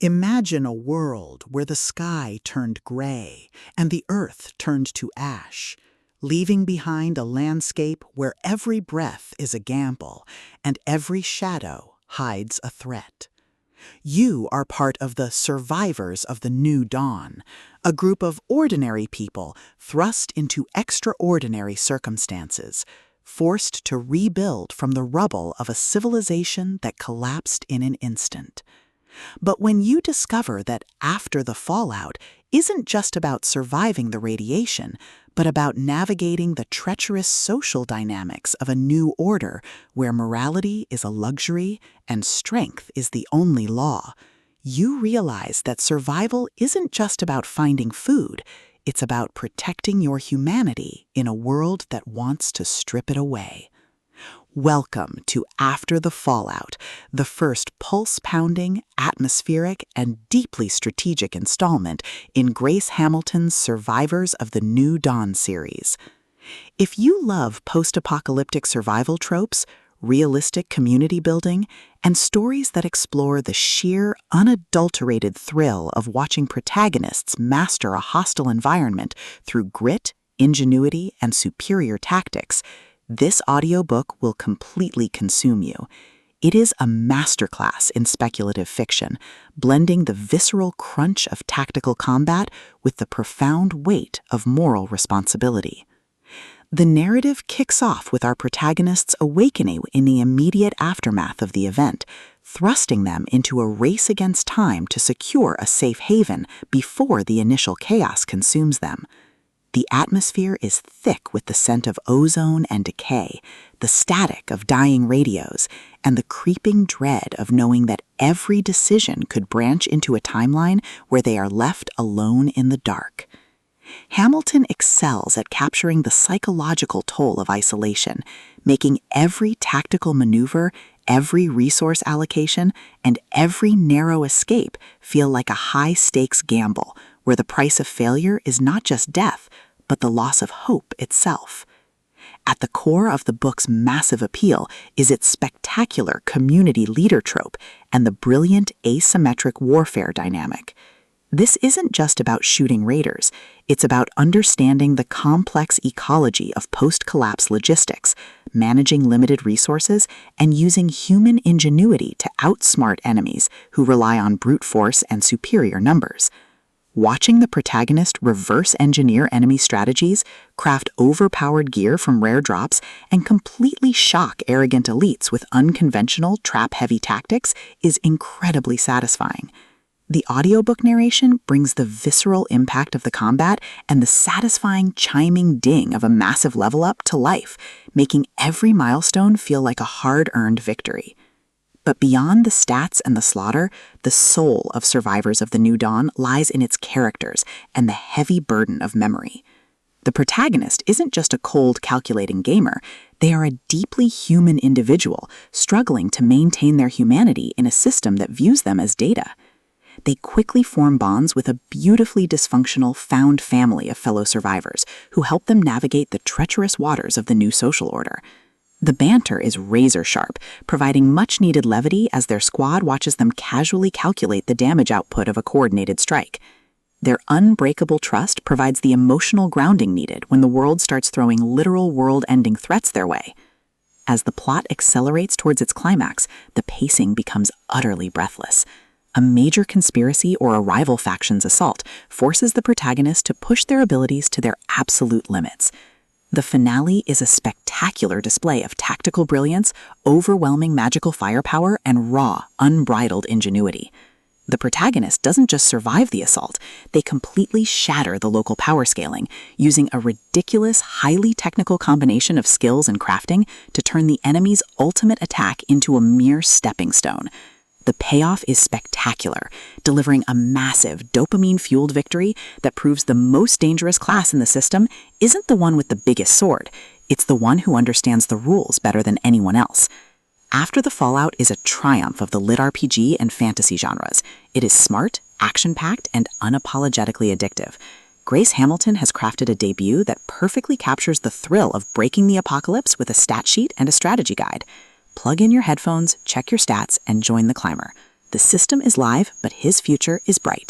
Imagine a world where the sky turned gray and the earth turned to ash, leaving behind a landscape where every breath is a gamble and every shadow hides a threat. You are part of the survivors of the new dawn, a group of ordinary people thrust into extraordinary circumstances, forced to rebuild from the rubble of a civilization that collapsed in an instant. But when you discover that after the fallout isn't just about surviving the radiation, but about navigating the treacherous social dynamics of a new order where morality is a luxury and strength is the only law, you realize that survival isn't just about finding food, it's about protecting your humanity in a world that wants to strip it away. Welcome to After the Fallout, the first pulse-pounding, atmospheric, and deeply strategic installment in Grace Hamilton's Survivors of the New Dawn series. If you love post-apocalyptic survival tropes, realistic community building, and stories that explore the sheer, unadulterated thrill of watching protagonists master a hostile environment through grit, ingenuity, and superior tactics, this audiobook will completely consume you. It is a masterclass in speculative fiction, blending the visceral crunch of tactical combat with the profound weight of moral responsibility. The narrative kicks off with our protagonists awakening in the immediate aftermath of the event, thrusting them into a race against time to secure a safe haven before the initial chaos consumes them. The atmosphere is thick with the scent of ozone and decay, the static of dying radios, and the creeping dread of knowing that every decision could branch into a timeline where they are left alone in the dark. Hamilton excels at capturing the psychological toll of isolation, making every tactical maneuver, every resource allocation, and every narrow escape feel like a high-stakes gamble, where the price of failure is not just death, but the loss of hope itself. At the core of the book's massive appeal is its spectacular community leader trope and the brilliant asymmetric warfare dynamic. This isn't just about shooting raiders, it's about understanding the complex ecology of post-collapse logistics, managing limited resources, and using human ingenuity to outsmart enemies who rely on brute force and superior numbers. Watching the protagonist reverse engineer enemy strategies, craft overpowered gear from rare drops, and completely shock arrogant elites with unconventional, trap-heavy tactics is incredibly satisfying. The audiobook narration brings the visceral impact of the combat and the satisfying chiming ding of a massive level up to life, making every milestone feel like a hard-earned victory. But beyond the stats and the slaughter, the soul of Survivors of the New Dawn lies in its characters and the heavy burden of memory. The protagonist isn't just a cold, calculating gamer. They are a deeply human individual, struggling to maintain their humanity in a system that views them as data. They quickly form bonds with a beautifully dysfunctional found family of fellow survivors who help them navigate the treacherous waters of the new social order. The banter is razor-sharp, providing much-needed levity as their squad watches them casually calculate the damage output of a coordinated strike. Their unbreakable trust provides the emotional grounding needed when the world starts throwing literal world-ending threats their way. As the plot accelerates towards its climax, the pacing becomes utterly breathless. A major conspiracy or a rival faction's assault forces the protagonist to push their abilities to their absolute limits. The finale is a spectacular display of tactical brilliance, overwhelming magical firepower, and raw, unbridled ingenuity. The protagonist doesn't just survive the assault, they completely shatter the local power scaling, using a ridiculous, highly technical combination of skills and crafting to turn the enemy's ultimate attack into a mere stepping stone. The payoff is spectacular, delivering a massive, dopamine-fueled victory that proves the most dangerous class in the system isn't the one with the biggest sword, it's the one who understands the rules better than anyone else. After the Fallout is a triumph of the LitRPG and fantasy genres. It is smart, action-packed, and unapologetically addictive. Grace Hamilton has crafted a debut that perfectly captures the thrill of breaking the apocalypse with a stat sheet and a strategy guide. Plug in your headphones, check your stats, and join the climber. The system is live, but his future is bright.